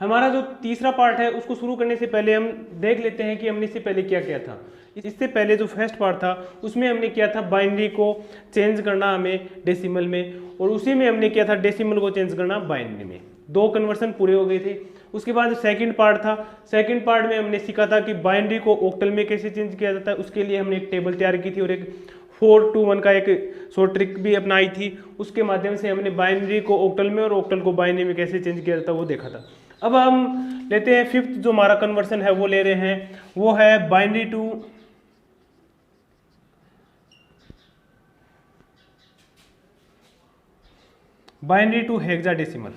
हमारा जो तीसरा पार्ट है उसको शुरू करने से पहले हम देख लेते हैं कि हमने इससे पहले क्या किया था। इससे पहले जो फर्स्ट पार्ट था उसमें हमने किया था बाइनरी को चेंज करना हमें डेसिमल में, और उसी में हमने किया था डेसिमल को चेंज करना बाइनरी में। 2 कन्वर्सन पूरे हो गए थे। उसके बाद सेकंड पार्ट था, सेकंड पार्ट में हमने सीखा था कि बाइनरी को ऑक्टल में कैसे चेंज किया जाता है। उसके लिए हमने एक टेबल तैयार की थी और एक 4 to 1 का एक शॉर्ट ट्रिक भी अपनाई थी। उसके माध्यम से हमने बाइनरी को ऑक्टल में और ऑक्टल को बाइनरी में कैसे चेंज किया जाता है वो देखा था। अब हम लेते हैं फिफ्थ जो हमारा कन्वर्सन है वो ले रहे हैं, वो है बाइनरी टू हेक्साडेसिमल।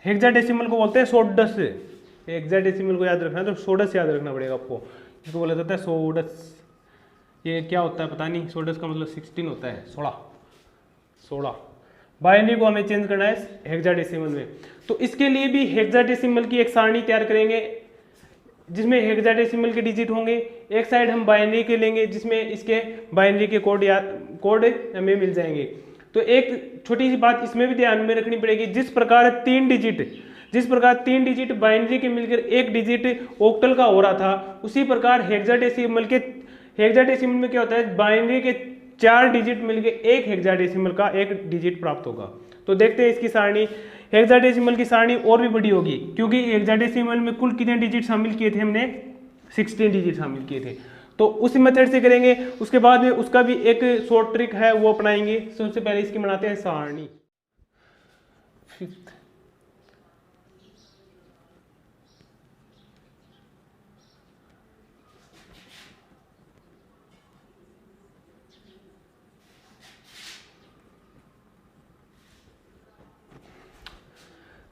हेक्साडेसिमल को बोलते हैं सोडस। हेक्साडेसिमल को याद रखना है तो सोडस याद रखना पड़ेगा आपको। इसको बोला जाता है सोडस। ये क्या होता है पता नहीं, सोडस का मतलब 16 होता है, 16। बाइनरी को हमें चेंज करना है हेक्साडेसिमल में, तो इसके लिए भी हेक्साडेसिमल की एक सारणी तैयार करेंगे जिसमें हेक्साडेसिमल के डिजिट होंगे। एक साइड हम बाइनरी के लेंगे जिसमें इसके बाइनरी के कोड हमें मिल जाएंगे। तो एक छोटी सी बात इसमें भी ध्यान में रखनी पड़ेगी, जिस प्रकार 3 डिजिट बाइनरी के मिलकर एक डिजिट ऑक्टल का हो रहा था, उसी प्रकार हेक्साडेसिमल में क्या होता है, बाइनरी के 4 डिजिट मिलकर एक हेक्साडेसिमल का एक डिजिट प्राप्त होगा। तो देखते हैं इसकी सारणी। हेक्साडेसिमल की सारणी और भी बड़ी होगी क्योंकि हेक्साडेसिमल में कुल कितने डिजिट शामिल किए थे हमने, 16 डिजिट शामिल किए थे। तो उसी मेथड से करेंगे। उसके बाद में उसका भी एक शॉर्ट ट्रिक है वो अपनाएंगे। सबसे पहले इसकी बनाते हैं सारणी।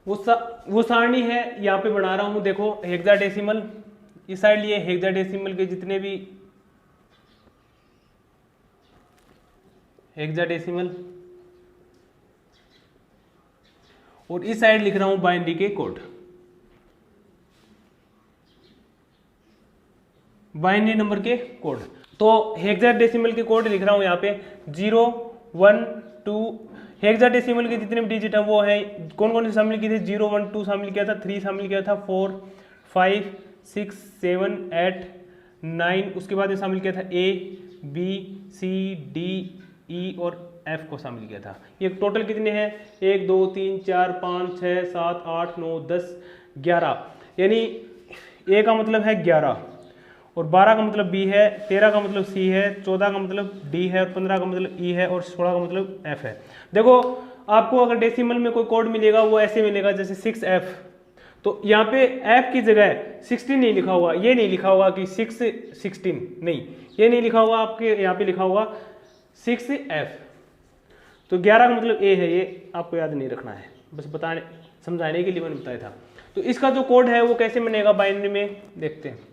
वो सारणी है यहाँ पे बना रहा हूं, देखो हेक्साडेसिमल इस साइड लिए हेक्साडेसिमल के जितने भी हेक्साडेसिमल, और इस साइड लिख रहा हूं बाइनरी के कोड, बाइनरी नंबर के कोड। तो हेक्साडेसिमल के कोड लिख रहा हूं यहाँ पे 0 1 2। हेक्साडेसिमल के जितने भी डिजिट हैं वो हैं, कौन कौन से शामिल किए थे, 0 1 2 शामिल किया था, 3 शामिल किया था, 4 5 6 7 8 9। उसके बाद में शामिल किया था A B C D E और F को शामिल किया था। ये टोटल कितने हैं, 1 2 3 4 5 6 7 8 9 10 11। यानी A का मतलब है 11 और 12 का मतलब B है, 13 का मतलब C है, 14 का मतलब D है और 15 का मतलब E है और 16 का मतलब F है। देखो आपको अगर डेसिमल में कोई कोड मिलेगा वो ऐसे मिलेगा जैसे 6F, तो यहाँ पे F की जगह 16 नहीं लिखा हुआ, ये नहीं लिखा हुआ कि 16 नहीं, ये नहीं लिखा हुआ, आपके यहाँ पे लिखा हुआ 6F। तो 11 का मतलब A है, ये आपको याद नहीं रखना है, बस बताने समझाने के लिए मैंने बताया था। तो इसका जो कोड है वो कैसे बनेगा बाइनरी में देखते हैं।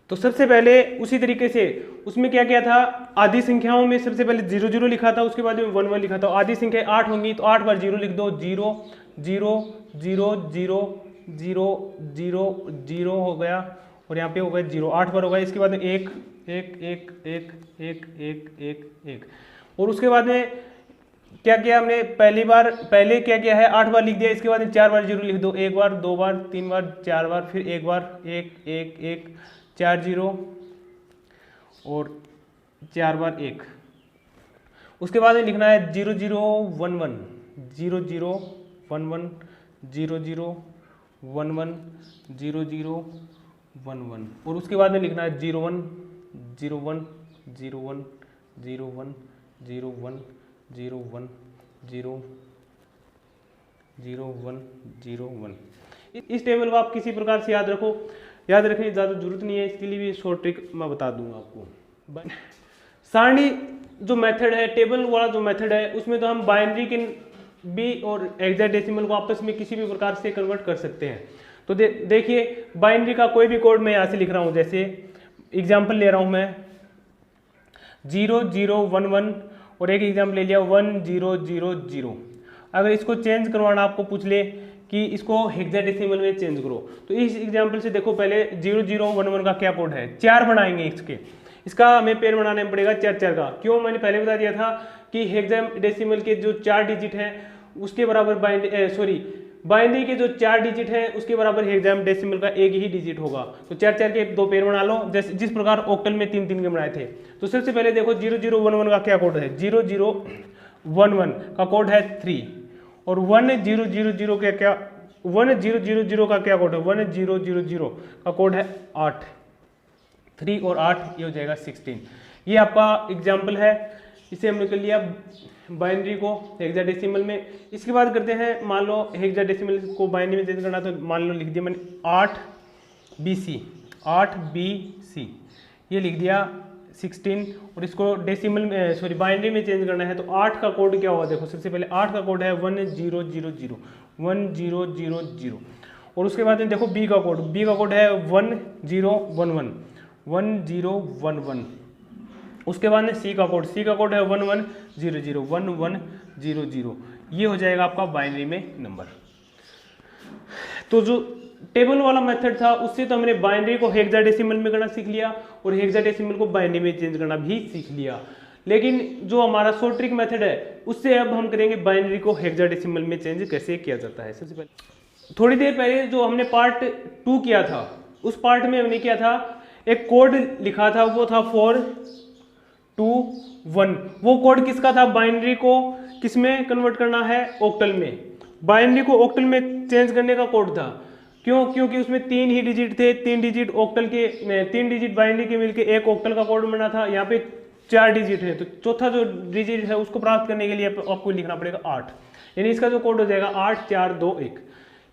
तो सबसे पहले उसी तरीके से उसमें क्या किया था, आधी संख्याओं में सबसे पहले 0 0 लिखा था, उसके बाद में 1 1 लिखा था। आधी संख्या 8 होंगी तो 8 बार 0 लिख दो, 0 0 0 0 0 0 0 हो गया और यहाँ पे हो गया 0, 8 बार हो गया। इसके बाद में 1 1 1 1 1 1 1 1। और उसके बाद में क्या किया हमने, पहले क्या किया है, 8 बार लिख दिया। इसके बाद में 4 बार 0 लिख दो, 1 बार 2 बार 3 बार 4 बार, फिर 1 बार 1 1 1 4 0 और 4 बार 1। उसके बाद में लिखना है 0 0 1 1 0 0 1 1 0 0 1 1 0 0 1 1। और उसके बाद में लिखना है 0 1 0 1 0 1 0 1 0 1 0 1 0 0 1 0 1। इस टेबल को आप किसी प्रकार से याद रखो, याद रखने की ज़्यादा जरूरत नहीं है, इसके लिए भी शॉर्ट ट्रिक मैं बता दूंगा आपको। सारणी जो मेथड है, टेबल वाला जो मेथड है, उसमें तो हम बाइनरी के भी और हेक्साडेसिमल को आपस में किसी भी प्रकार से कन्वर्ट कर सकते हैं। तो देखिए बाइनरी का कोई भी कोड मैं यहाँ से लिख रहा हूँ, जैसे एग्जाम्पल ले रहा हूँ मैं 0 0 1 1 और एक एग्जाम्पल ले लिया 1 0 0 0। अगर इसको चेंज करवाना आपको पूछ ले कि इसको हेक्साडेसिमल में चेंज करो, तो इस एग्जाम्पल से देखो पहले 0011 का क्या कोड है, 4 बनाएंगे इसके, इसका हमें पेयर बनाना पड़ेगा 4 का। क्यों, मैंने पहले बता दिया था कि हेक्साडेसिमल के जो 4 डिजिट हैं उसके बराबर बाइनरी के जो 4 डिजिट हैं उसके बराबर हेक्साडेसिमल का एक ही डिजिट होगा। तो 4 के 2 पेयर बना लो, जैसे जिस प्रकार ऑक्टल में 3 के बनाए थे। तो सबसे पहले देखो 0011 का क्या कोड है, 0011 का कोड है 3 और 1000 के क्या 1000 का क्या कोड है, 1000 का कोड है 8, 3 और 8 ये हो जाएगा 16। ये आपका एग्जाम्पल है, इसे हमने कर लिया बाइनरी को हेक्साडेसिमल में। इसके बाद करते हैं, मान लो हेक्साडेसिमल को बाइनरी में चेंज करना, तो मान लो लिख दिया मैंने 8BC ये लिख दिया 16, और इसको डेसिमल में बाइनरी में चेंज करना है तो 8 का कोड क्या होगा, देखो सबसे पहले 8 का कोड है 1000 और उसके बाद में देखो बी का कोड है 1011 उसके बाद में सी का कोड है 1100 ये हो जाएगा आपका बाइनरी में नंबर। तो जो टेबल वाला मेथड था उससे तो हमने बाइनरी को हेक्साडेसिमल में करना सीख लिया और हेक्साडेसिमल को बाइनरी में चेंज करना भी सीख लिया, लेकिन जो हमारा शॉर्ट ट्रिक मेथड है उससे अब हम करेंगे बाइनरी को हेक्साडेसिमल में चेंज कैसे किया जाता है। सबसे पहले थोड़ी देर पहले जो हमने पार्ट 2 किया था उस पार्ट में हमने किया था, एक कोड लिखा था, वो था 421। वो कोड किसका था, बाइनरी को किसमें कन्वर्ट करना है, ऑक्टल में। बाइनरी को ऑक्टल में चेंज करने का कोड था। क्यों, क्योंकि उसमें 3 ही डिजिट थे, 3 डिजिट ऑक्टल के 3 डिजिट बाइनरी के मिलके एक ऑक्टल का कोड बना था। यहाँ पे 4 डिजिट है तो चौथा जो डिजिट है उसको प्राप्त करने के लिए आपको लिखना पड़ेगा 8, यानी इसका जो कोड हो जाएगा 8421।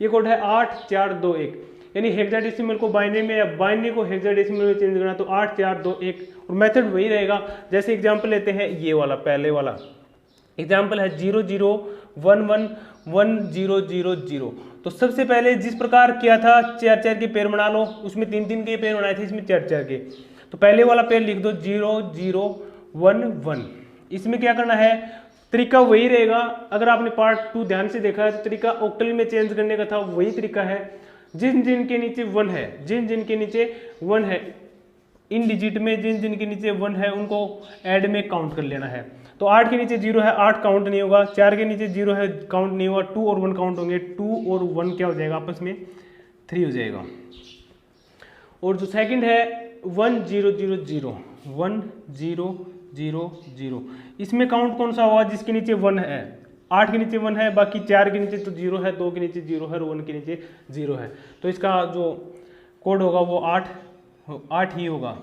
ये कोड है 8421, यानी हेक्साडेसिमल को बाइनरी में या बाइनरी को हेक्साडेसिमल में चेंज करना तो 8421, और मेथड वही रहेगा। जैसे एग्जांपल लेते हैं, ये वाला पहले वाला एग्जांपल है 00111000। तो सबसे पहले जिस प्रकार किया था 4 के पेयर बना लो, उसमें 3 के पेयर बनाए थे, इसमें 4 के। तो पहले वाला पेयर लिख दो 0011। इसमें क्या करना है, तरीका वही रहेगा। अगर आपने पार्ट 2 ध्यान से देखा है तो तरीका ऑक्टल में चेंज करने का था, वही तरीका है। जिन के नीचे 1 है, जिन के नीचे 1 है, इन डिजिट में जिन के नीचे 1 है उनको ऐड में काउंट कर लेना है। तो 8 के नीचे 0 है, 8 काउंट नहीं होगा। 4 के नीचे 0 है, काउंट नहीं होगा। 2 और 1 काउंट होंगे, 2 और 1 क्या हो जाएगा आपस में 3 हो जाएगा। और जो सेकंड है 1000, इसमें काउंट कौन सा होगा, जिसके नीचे 1 है। 8 के नीचे 1 है, बाकी 4 के नीचे तो 0 है, 2 के नीचे 0 है और 1 के नीचे 0 है। तो इसका जो कोड होगा वो 8 ही होगा।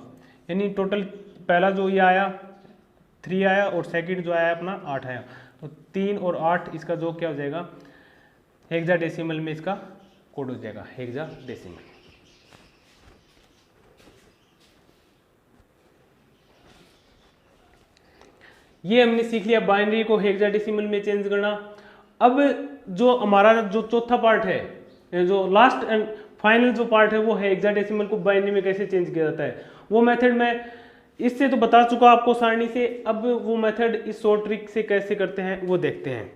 यानी टोटल पहला जो ये आया 3 आया और सेकंड जो आया अपना 8 आया। तो 3 और 8 इसका जो क्या हो जाएगा, हेक्साडेसिमल में इसका कोड हो जाएगा हेक्साडेसिमल। ये हमने सीख लिया बाइनरी को हेक्साडेसिमल में चेंज करना। अब जो हमारा जो चौथा पार्ट है, जो लास्ट एंड फाइनल जो पार्ट है, वो है हेक्साडेसिमल को बाइनरी में कैसे चेंज किया जाता है। वो मेथड मैं इससे तो बता चुका आपको सारणी से, अब वो मेथड इस शॉर्ट ट्रिक से कैसे करते हैं वो देखते हैं।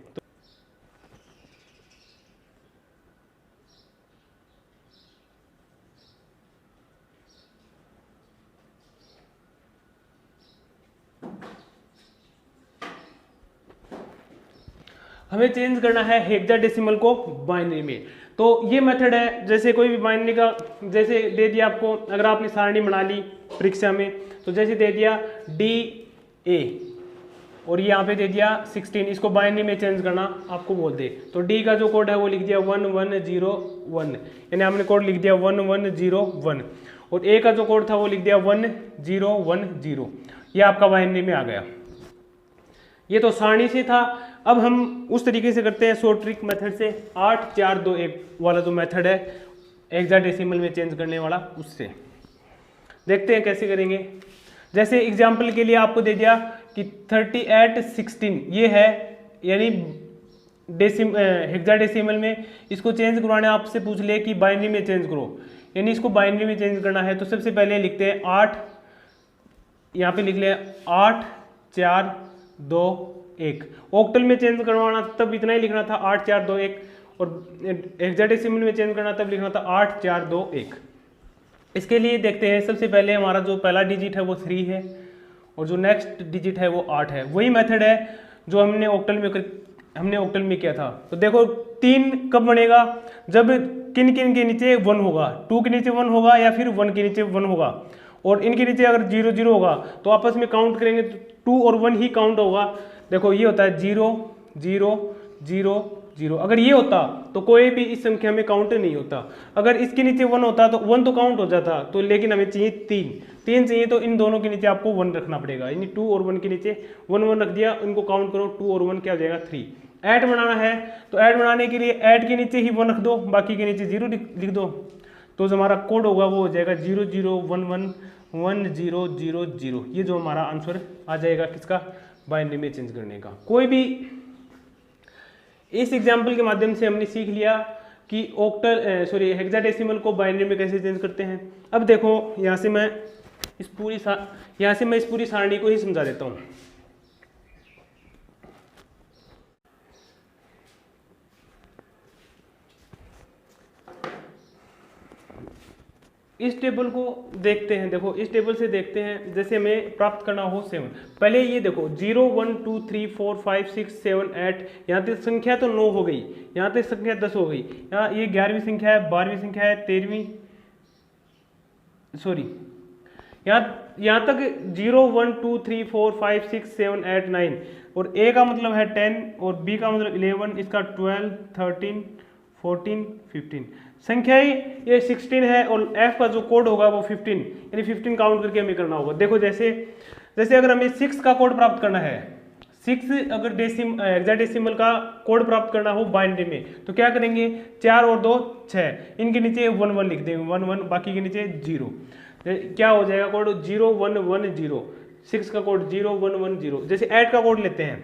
हमें चेंज करना है हेक्साडेसिमल को बाइनरी में। तो ये मेथड है, जैसे कोई भी बाइनरी का, जैसे दे दिया आपको, अगर आपने सारणी बना ली परीक्षा में, तो जैसे दे दिया DA और यहाँ पे दे दिया 16, इसको बाइनरी में चेंज करना आपको बोल दे, तो D का जो कोड है वो लिख दिया 1101, यानी हमने कोड लिख दिया 1101, और A का जो कोड था वो लिख दिया 1010। ये आपका बाइनरी में आ गया। ये तो सारणी से था। अब हम उस तरीके से करते हैं शॉर्ट ट्रिक मेथड से, 8421 वाला जो मेथड है हेक्साडेसिमल में चेंज करने वाला, उससे देखते हैं कैसे करेंगे। जैसे एग्जांपल के लिए आपको दे दिया कि 3816 ये है, यानी हेक्साडेसिमल में इसको चेंज करवाने आपसे पूछ ले कि बाइनरी में चेंज करो, यानी इसको बाइनरी में चेंज करना है। तो सबसे पहले लिखते हैं 8, यहाँ पे लिख लें 8 4 2 1। ऑक्टल में चेंज करवाना तब इतना ही लिखना था 8421, और हेक्साडेसिमल में चेंज करना तब लिखना था 8421। इसके लिए देखते हैं, सबसे पहले हमारा जो पहला डिजिट है वो 3 है और जो नेक्स्ट डिजिट है वो 8 है। वही मेथड है जो हमने ऑक्टल में किया था। तो देखो 3 कब बनेगा, जब किन किन के नीचे 1 होगा, 2 के नीचे 1 होगा या फिर 1 के नीचे 1 होगा, और इनके नीचे अगर 0 0 होगा तो आपस में काउंट करेंगे तो 2 और 1 ही काउंट होगा। देखो ये होता है 0 0 0 0। अगर ये होता तो कोई भी इस संख्या में काउंट नहीं होता। अगर इसके नीचे 1 होता तो 1 तो काउंट हो जाता, तो लेकिन हमें चाहिए 3 चाहिए, तो इन दोनों के नीचे आपको 1 रखना पड़ेगा, यानी 2 और 1 के नीचे 1 1 रख दिया, इनको काउंट करो, 2 और 1 क्या हो जाएगा 3। ऐड बनाना है तो ऐड बनाने के लिए ऐड के नीचे ही 1 रख दो, बाकी के नीचे 0 लिख दो, तो जो हमारा कोड होगा वो हो जाएगा 0 0 1 1 1 0 0 0। ये जो हमारा आंसर आ जाएगा किसका, बाइनरी में चेंज करने का। कोई भी इस एग्जाम्पल के माध्यम से हमने सीख लिया कि हेक्साडेसिमल को बाइनरी में कैसे चेंज करते हैं। अब देखो यहाँ से मैं इस पूरी सारणी को ही समझा देता हूँ। इस टेबल को देखते हैं, देखो इस टेबल से देखते हैं, जैसे हमें प्राप्त करना हो 7। पहले ये देखो 0 1 2 3 4 5 6 7 8, यहाँ तक संख्या तो 9 हो गई, यहाँ तक संख्या 10 हो गई, यहाँ ये 11वीं संख्या है, 12वीं संख्या है, 13वीं, सॉरी यहाँ तक 0 1 2 3 4 5 6 7 8 9, और ए का मतलब है 10 और बी का मतलब 11, इसका 12 13 14 15 संख्या ही ये 16 है, और एफ का जो कोड होगा वो 15, यानी 15 काउंट करके हमें करना होगा। देखो जैसे अगर हमें 6 का कोड प्राप्त करना है, 6 अगर हेक्साडेसिमल का कोड प्राप्त करना हो बाइनरी में, तो क्या करेंगे, 4 और 2 6, इनके नीचे 1 1 लिख देंगे, 1 1, बाकी के नीचे 0। क्या हो जाएगा कोड 0 1 1 0, 6 का कोड 0 1 1 0। जैसे ऐड का कोड लेते हैं,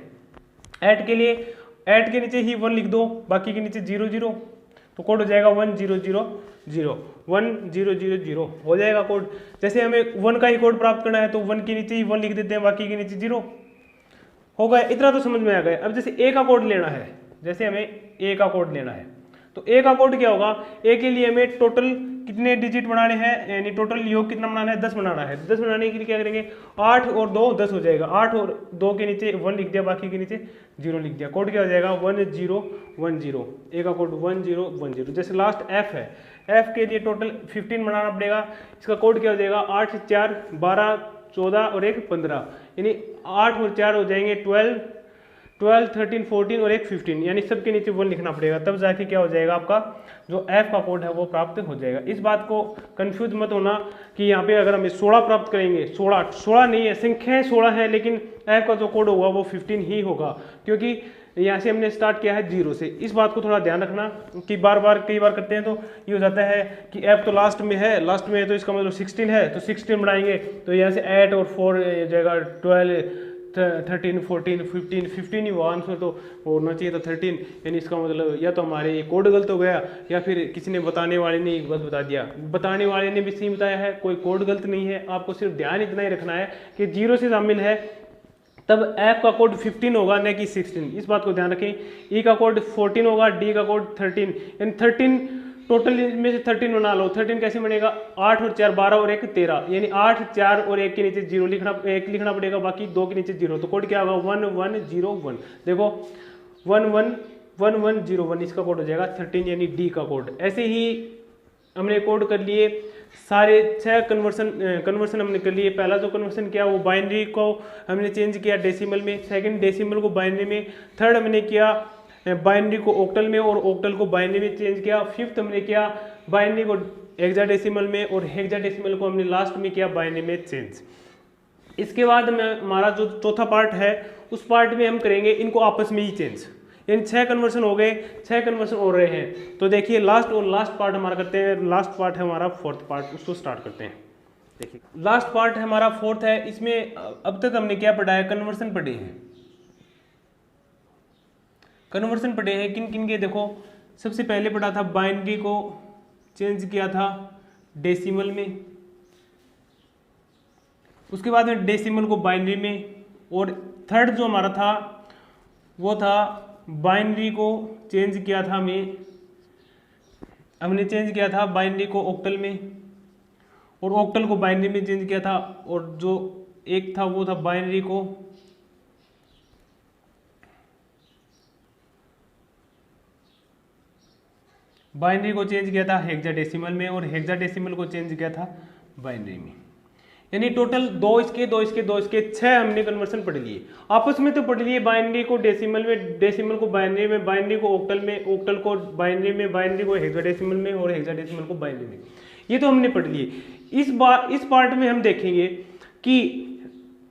ऐड के लिए ऐड के नीचे ही 1 लिख दो, बाकी के नीचे 0 0, तो कोड हो जाएगा 1 0 0 0 1 0 0 0 हो जाएगा कोड। जैसे हमें 1 का ही कोड प्राप्त करना है तो 1 के नीचे ही 1 लिख देते हैं, बाकी के नीचे 0 हो गया। इतना तो समझ में आ गया। अब जैसे ए का कोड लेना है, जैसे हमें ए का कोड लेना है, तो ए का कोड क्या होगा, ए के लिए हमें टोटल कितने डिजिट बनाने हैं, यानी टोटल योग कितना बनाना है, 10 बनाना है। 10 बनाने के लिए क्या करेंगे, 8 और 2 10 हो जाएगा, 8 और 2 के नीचे 1 लिख दिया, बाकी के नीचे 0 लिख दिया, कोड क्या हो जाएगा 1 0 1 0। ए का कोड 1 0 1 0। जैसे लास्ट एफ है, एफ के लिए टोटल 15 बनाना पड़ेगा, इसका कोड क्या हो जाएगा 8 4 12 14 और 1 15, यानी 8 और 4 हो जाएंगे 12 13 14 और 1 15, यानी सबके नीचे 1 लिखना पड़ेगा, तब जाके क्या हो जाएगा आपका जो एफ का कोड है वो प्राप्त हो जाएगा। इस बात को कंफ्यूज मत होना कि यहाँ पे अगर हम 16 प्राप्त करेंगे, 16 नहीं है, संख्याएं 16 है, लेकिन एफ का जो कोड होगा वो 15 ही होगा, क्योंकि यहाँ से हमने स्टार्ट किया है 0 से। इस बात को थोड़ा ध्यान रखना कि कई बार करते हैं तो ये हो जाता है कि एफ तो लास्ट में है तो इसका मतलब 16 है, तो 16 बनाएंगे तो यहाँ से 8 और 4 जाएगा 12 13 14 15 ही हुआ आंसर, तो होना चाहिए था 13, यानी इसका मतलब या तो हमारे कोड गलत हो गया या फिर किसी ने बताने वाले ने गलत बता दिया। बताने वाले ने भी सही बताया है, कोई कोड गलत नहीं है, आपको सिर्फ ध्यान इतना ही रखना है कि 0 से शामिल है तब एफ का कोड 15 होगा न कि 16, इस बात को ध्यान रखें। ई का कोड 14 होगा, डी का कोड 13, यानी 13 टोटल में से 13 बना लो। 13 कैसे बनेगा, 8 और 4 12 और 1 13, यानी 8 4 और 1 के नीचे 0 लिखना पड़ेगा, बाकी 2 के नीचे 0, तो कोड क्या होगा 1 1 0 1। देखो 1 1 1 1 0 1, इसका कोड हो जाएगा 13, यानी डी का कोड। ऐसे ही हमने कोड कर लिए सारे 6 कन्वर्सन हमने कर लिए। पहला जो कन्वर्सन किया वो बाइनरी को हमने चेंज किया डेसिमल में, सेकंड डेसिमल को बाइनरी में, थर्ड हमने किया बाइनरी को ऑक्टल में और ऑक्टल को बाइनरी में चेंज किया, फिफ्थ हमने किया बाइनरी को हेक्साडेसिमल में और हेक्साडेसिमल को हमने लास्ट में किया बाइनरी में चेंज। इसके बाद हमारा जो चौथा पार्ट है उस पार्ट में हम करेंगे इनको आपस में ही चेंज। इन 6 कन्वर्सन हो गए, 6 कन्वर्सन हो रहे हैं, तो देखिए लास्ट पार्ट हमारा करते हैं। लास्ट पार्ट है हमारा फोर्थ पार्ट, उसको स्टार्ट करते हैं। देखिए लास्ट पार्ट है हमारा फोर्थ है, इसमें अब तक हमने क्या पढ़ा है, कन्वर्सन पढ़े हैं। कन्वर्सन पढ़े हैं किन किन के, देखो सबसे पहले पढ़ा था बाइनरी को चेंज किया था डेसिमल में, उसके बाद में डेसिमल को बाइनरी में, और थर्ड जो हमारा था वो था बाइनरी को चेंज किया था हमने चेंज किया था बाइनरी को ऑक्टल में, और ऑक्टल को बाइनरी में चेंज किया था, और जो एक था वो था बाइनरी को चेंज किया था हेक्साडेसिमल में, और हेक्साडेसिमल को चेंज किया था बाइनरी में। यानी टोटल दो इसके 6 हमने कन्वर्सन पढ़ लिए। आपस में तो पढ़ लिए बाइनरी को डेसिमल में, डेसिमल को बाइनरी में, बाइनरी को ऑक्टल में, ऑक्टल को बाइनरी में, बाइनरी को हेक्साडेसिमल में, और हेक्साडेसिमल को बाइनरी में। ये तो हमने पढ़ लिए। इस पार्ट में हम देखेंगे कि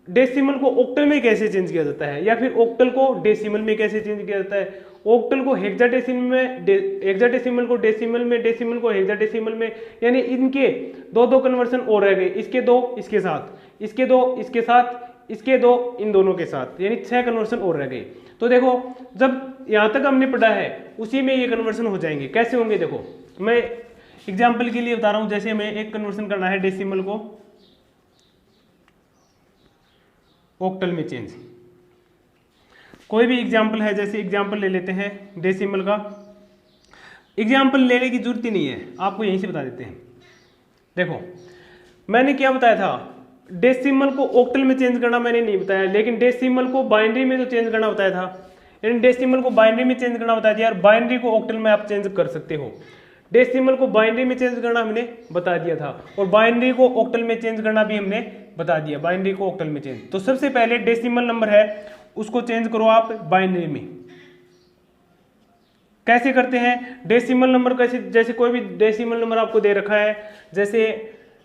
डेसिमल को ऑक्टल में कैसे चेंज किया जाता है, या फिर ऑक्टल को डेसिमल में कैसे चेंज किया जाता है, ऑक्टल को हेक्साडेसिमल में, हेक्साडेसिमल को डेसिमल में, डेसिमल को हेक्साडेसिमल में। यानी इनके दो कन्वर्सन और रह गए, इसके 2 इसके साथ, इसके 2 इसके साथ, इसके 2 इन दोनों के साथ, यानी 6 कन्वर्सन और रह गए। तो देखो जब यहां तक हमने पढ़ा है उसी में ये कन्वर्सन हो जाएंगे। कैसे होंगे देखो, मैं एग्जाम्पल के लिए बता रहा हूं। जैसे हमें एक कन्वर्सन करना है डेसिमल को ऑक्टल में चेंज, कोई भी एग्जाम्पल है, जैसे एग्जाम्पल ले लेते हैं डेसिमल का। एग्जाम्पल लेने की जरूरत ही नहीं है, आपको यहीं से बता देते हैं। देखो मैंने क्या बताया था, डेसिमल को ऑक्टल में चेंज करना मैंने नहीं बताया, लेकिन डेसिमल को बाइनरी में तो चेंज करना बताया था। यानी डेसिमल को बाइनरी में चेंज करना बताया था यार, बाइनरी को ऑक्टल में आप चेंज कर सकते हो। डेसिमल को बाइनरी में चेंज करना हमने बता दिया था, और बाइनरी को ऑक्टल में चेंज करना भी हमने बता दिया, बाइनरी को ऑक्टल में चेंज। तो सबसे पहले डेसिमल नंबर है उसको चेंज करो आप बाइनरी में। कैसे करते हैं डेसिमल नंबर? कैसे, जैसे कोई भी डेसिमल नंबर आपको दे रखा है, जैसे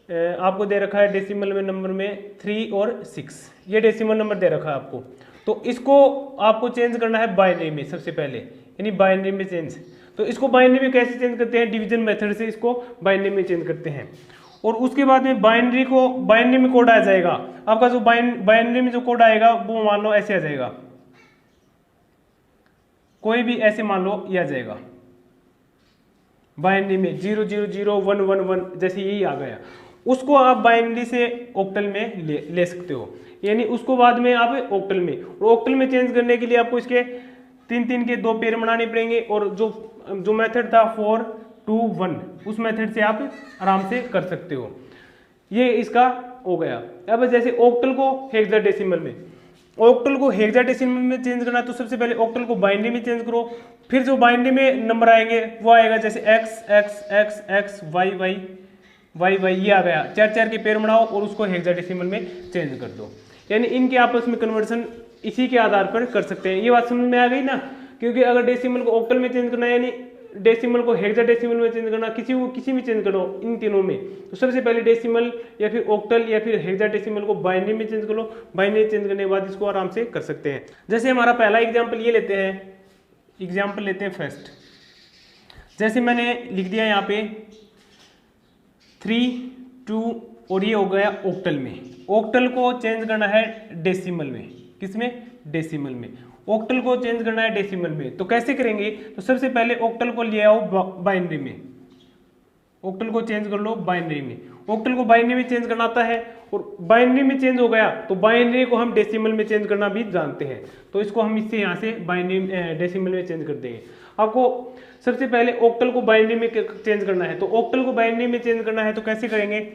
आपको दे रखा है डेसिमल में नंबर में 3 और 6, ये डेसिमल नंबर दे रखा है आपको, तो इसको आपको चेंज करना है बाइनरी में सबसे पहले, यानी बाइनरी में चेंज। तो इसको बाइनरी में कैसे चेंज करते हैं? डिवीजन मेथड से इसको बाइनरी में चेंज करते हैं। और उसके बाद में बाइनरी में कोड आ जाएगा आपका, जो बाइनरी में जो कोड आएगा वो मान लो ऐसे आ जाएगा, कोई भी ऐसे मान लो ये आ जाएगा बाइनरी में 0 0 0 1 1 1, जैसे यही आ गया। उसको आप बाइनरी से ऑक्टल में ले सकते हो, यानी उसको बाद में आप ऑक्टल में, और ऑक्टल में चेंज करने के लिए आपको इसके 3 के 2 पेयर बनाने पड़ेंगे, और जो मेथड था 4 2 1, उस मेथड से आप आराम से कर सकते हो। ये इसका हो गया। अब जैसे ऑक्टल को हेक्साडेसिमल में, ऑक्टल को हेक्साडेसिमल में चेंज करना, तो सबसे पहले ऑक्टल को बाइनरी में चेंज करो, फिर जो बाइनरी में नंबर आएंगे वो आएगा जैसे x x x x y y y y, ये आ गया। 4 के पेयर बनाओ और उसको हेक्साडेसिमल में चेंज कर दो। यानी इनके आपस में कन्वर्सन इसी के आधार पर कर सकते हैं। ये बात समझ में आ गई ना? क्योंकि अगर डेसिमल को ऑक्टल में चेंज करना है, यानी डेसिमल को हेक्साडेसिमल में चेंज करना, किसी में चेंज करो इन तीनों में, तो सबसे पहले डेसिमल या फिर ऑक्टल या फिर हेक्साडेसिमल को बाइनरी में चेंज करो। बाइनरी चेंज करने के बाद इसको आराम से कर सकते हैं। जैसे हमारा पहला एग्जाम्पल ये लेते हैं, एग्जाम्पल लेते हैं फर्स्ट। जैसे मैंने लिख दिया यहाँ पे 3 2, और ये हो गया ऑक्टल में। ऑक्टल को चेंज करना है डेसिमल में, किसमें? डेसिमल में। ऑक्टल को चेंज करना है डेसिमल में, तो कैसे करेंगे? तो सबसे पहले ऑक्टल को ले आओ बाइनरी में, ऑक्टल को चेंज कर लो बाइनरी में। ऑक्टल को बाइनरी में चेंज करना आता है, और बाइनरी में चेंज हो गया तो बाइनरी को हम डेसिमल में चेंज करना भी जानते हैं, तो इसको हम इससे यहाँ से बाइनरी डेसिमल में चेंज कर देंगे। आपको सबसे पहले ऑक्टल को बाइनरी में चेंज करना है, तो ऑक्टल को बाइनरी में चेंज करना है तो कैसे करेंगे?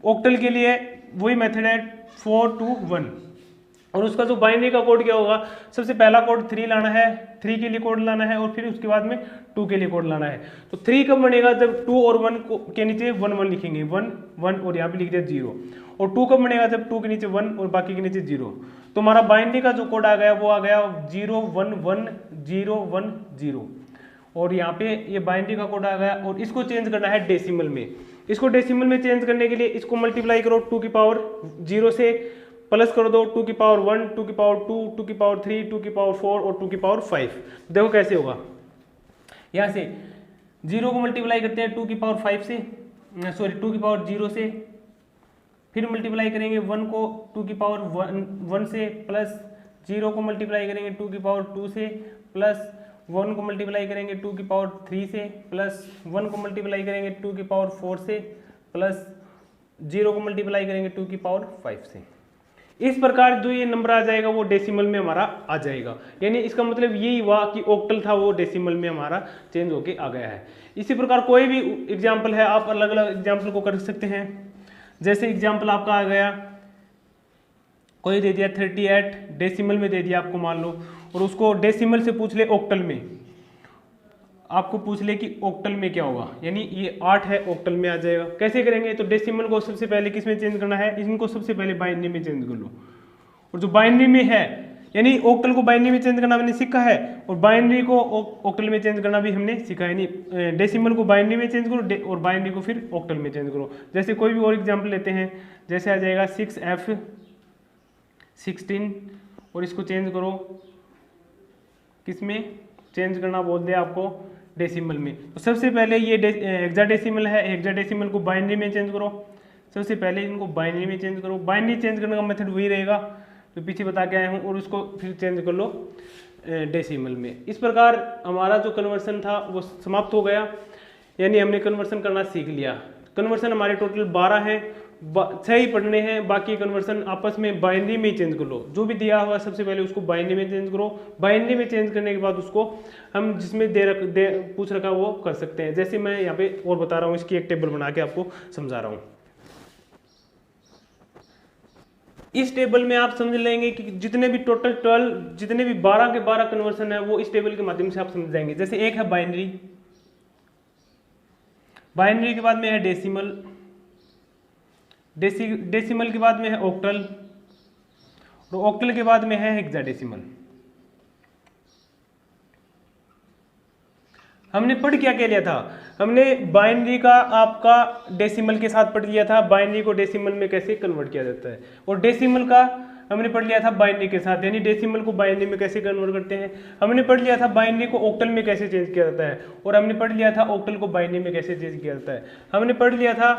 ऑक्टल के लिए वही मेथड है 4 2 1, और उसका जो बाइनरी का कोड क्या होगा? सबसे पहला कोड 3 लाना है, 3 के लिए कोड लाना है, और फिर उसके बाद में 2 के लिए कोड लाना है। तो 3 कब बनेगा? जब 2 और 1 के नीचे 1 1 लिखेंगे, 1 1, और यहाँ पे लिख दिया 0। और 2 कब बनेगा? जब 2 के नीचे 1 और बाकी के नीचे 0। तो हमारा बाइनरी का जो कोड आ गया वो आ गया 0 1 1 0 1 0, और यहाँ पे ये बाइनरी का कोड आ गया। और इसको चेंज करना है डेसिमल में। इसको डेसिमल में चेंज करने के लिए इसको मल्टीप्लाई करो 2 की पावर 0 से, प्लस कर दो 2 की पावर 1 2 की पावर 2 2 की पावर 3 2 की पावर 4 और 2 की पावर 5। देखो कैसे होगा। यहाँ से 0 को मल्टीप्लाई करते हैं 2 की पावर 5 से, सॉरी 2 की पावर 0 से, फिर मल्टीप्लाई करेंगे 1 को 2 की पावर 1 से, प्लस 0 को मल्टीप्लाई करेंगे 2 की पावर 2 से, प्लस 1 को मल्टीप्लाई करेंगे 2 की पावर 3 से, प्लस 1 को मल्टीप्लाई करेंगे 2 की पावर 4 से, प्लस 0 को मल्टीप्लाई करेंगे 2 की पावर 5 से। इस प्रकार जो ये नंबर आ जाएगा वो डेसिमल में हमारा आ जाएगा। यानी इसका मतलब यही हुआ कि ऑक्टल था वो डेसिमल में हमारा चेंज होके आ गया है। इसी प्रकार कोई भी एग्जाम्पल है, आप अलग अलग एग्जाम्पल को कर सकते हैं। जैसे एग्जाम्पल आपका आ गया, कोई दे दिया 38 डेसिमल में दे दिया आपको मान लो, और उसको डेसिमल से पूछ ले ऑक्टल में, आपको पूछ ले कि ऑक्टल में क्या होगा, यानी ये 8 है ऑक्टल में आ जाएगा। कैसे करेंगे, तो डेसिमल को सबसे पहले किस में चेंज करना है, इनको सबसे पहले बाइनरी में चेंज कर लो, और जो बाइनरी में है यानी ऑक्टल को बाइनरी में चेंज करना हमने सीखा है, और बाइनरी को ऑक्टल में चेंज करना भी हमने सीखा है। यानी डेसिमल को बाइनरी में चेंज करो और बाइनरी को फिर ऑक्टल में चेंज करो। जैसे कोई भी और एग्जाम्पल लेते हैं, जैसे आ जाएगा 6F16 और इसको चेंज करो किस में चेंज करना बोल दिया आपको, डेसिमल में। तो सबसे पहले ये हेक्साडेसिमल है, हेक्साडेसिमल को बाइनरी में चेंज करो। सबसे पहले इनको बाइनरी में चेंज करो। बाइनरी चेंज करने का मेथड वही रहेगा तो पीछे बता के आया हूँ, और उसको फिर चेंज कर लो डेसिमल में। इस प्रकार हमारा जो कन्वर्सन था वो समाप्त हो गया, यानी हमने कन्वर्सन करना सीख लिया। कन्वर्सन हमारे टोटल 12 हैं, 6 ही पढ़ने हैं, बाकी कन्वर्सन आपस में बाइनरी में चेंज कर लो। जो भी दिया हुआ सबसे पहले उसको बाइनरी में चेंज करो। बाइनरी में चेंज करने के बाद उसको हम जिसमें पूछ रखा वो कर सकते हैं। जैसे मैं यहाँ पे और बता रहा हूँ, इसकी एक टेबल बना के आपको समझा रहा हूँ। इस टेबल में आप समझ लेंगे कि जितने भी टोटल 12 जितने भी 12 के 12 कन्वर्सन है वो इस टेबल के माध्यम से आप समझ जाएंगे। जैसे एक है बाइनरी, बाइनरी के बाद में है डेसिमल, डेसिमल के बाद में है ऑक्टल, और ऑक्टल के बाद में है हेक्साडेसिमल। हमने पढ़ क्या क्या लिया था, हमने बाइनरी का आपका डेसिमल के साथ पढ़ लिया था, बाइनरी को डेसिमल में कैसे कन्वर्ट किया जाता है, और डेसिमल का हमने पढ़ लिया था बाइनरी के साथ, यानी डेसिमल को बाइनरी में कैसे कन्वर्ट करते हैं। हमने पढ़ लिया था बाइनरी को ऑक्टल में कैसे चेंज किया जाता है, और हमने पढ़ लिया था ऑक्टल को बाइनरी में कैसे चेंज किया जाता है। हमने पढ़ लिया था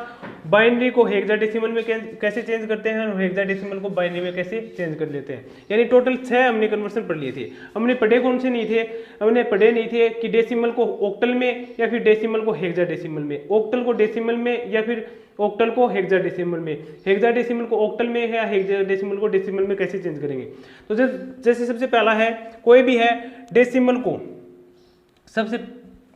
बाइनरी को हेक्साडेसिमल में कैसे चेंज करते हैं, और हेक्साडेसिमल को बाइनरी में कैसे चेंज कर लेते हैं। यानी टोटल 6 हमने कन्वर्सन पढ़ लिए थे। हमने पढ़े कौन से नहीं थे, हमने पढ़े नहीं थे कि डेसिमल को ऑक्टल में या फिर डेसिमल को हेक्साडेसिमल में, ऑक्टल को डेसिमल में या फिर ऑक्टल को हेक्साडेसिमल में, हेक्साडेसिमल को ऑक्टल में है या हेक्साडेसिमल को डेसिमल में कैसे चेंज करेंगे। तो जैसे सबसे पहला है, कोई भी है डेसिमल को सबसे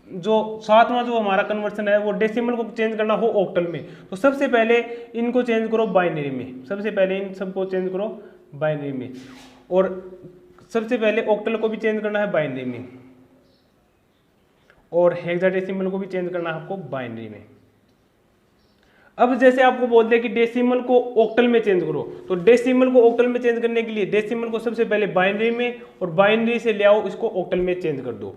जो 7वां जो हमारा कन्वर्सन है वो डेसिमल को चेंज करना हो ऑक्टल में, तो सबसे पहले इनको चेंज करो बाइनरी में। सबसे पहले इन सबको चेंज करो बाइनरी में, और सबसे पहले ऑक्टल को भी चेंज करना है बाइनरी में, और हेक्साडेसिमल को भी चेंज करना है आपको बाइनरी में। अब जैसे आपको बोल दे कि डेसिमल को ऑक्टल में चेंज करो, तो डेसिमल को ऑक्टल में चेंज करने के लिए डेसिमल को सबसे पहले बाइनरी में और बाइनरी से ले आओ इसको ऑक्टल में चेंज कर दो।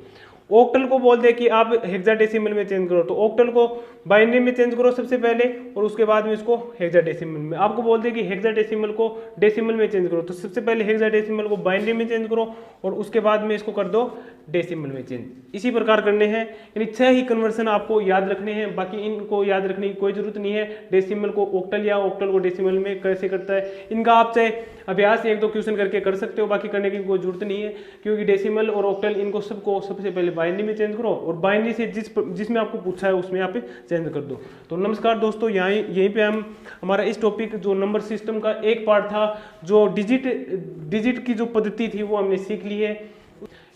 ऑक्टल को बोल दे कि आप हेक्साडेसिमल में चेंज करो, तो ऑक्टल को बाइनरी में चेंज करो सबसे पहले और उसके बाद में इसको हेक्साडेसिमल में। आपको बोल दे कि हेक्साडेसिमल को डेसिमल में चेंज करो, तो सबसे पहले हेक्साडेसिमल को बाइनरी में चेंज करो और उसके बाद में इसको कर दो डेसिमल में चेंज। इसी प्रकार करने हैं, यानी 6 ही कन्वर्सन आपको याद रखने हैं, बाकी इनको याद रखने की कोई जरूरत नहीं है। डेसिमल को ऑक्टल या ऑक्टल को डेसिमल में कैसे करता है, इनका आप चाहे अभ्यास 1-2 क्वेश्चन करके कर सकते हो, बाकी करने की कोई जरूरत नहीं है, क्योंकि डेसिमल और ऑक्टल इनको सबको सबसे पहले बाइनरी में चेंज करो और बाइनरी से जिसमें आपको पूछा है उसमें आप चेंज कर दो। तो नमस्कार दोस्तों, यहीं पे हम हमारा इस टॉपिक जो नंबर सिस्टम का एक पार्ट था, जो डिजिट की जो पद्धति थी वो हमने सीख ली है।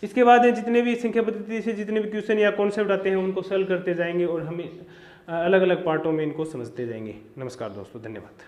इसके बाद जितने भी संख्या पद्धति से जितने भी क्वेश्चन या कॉन्सेप्ट आते हैं उनको सॉल्व करते जाएंगे और हमें अलग अलग पार्टों में इनको समझते जाएंगे। नमस्कार दोस्तों, धन्यवाद।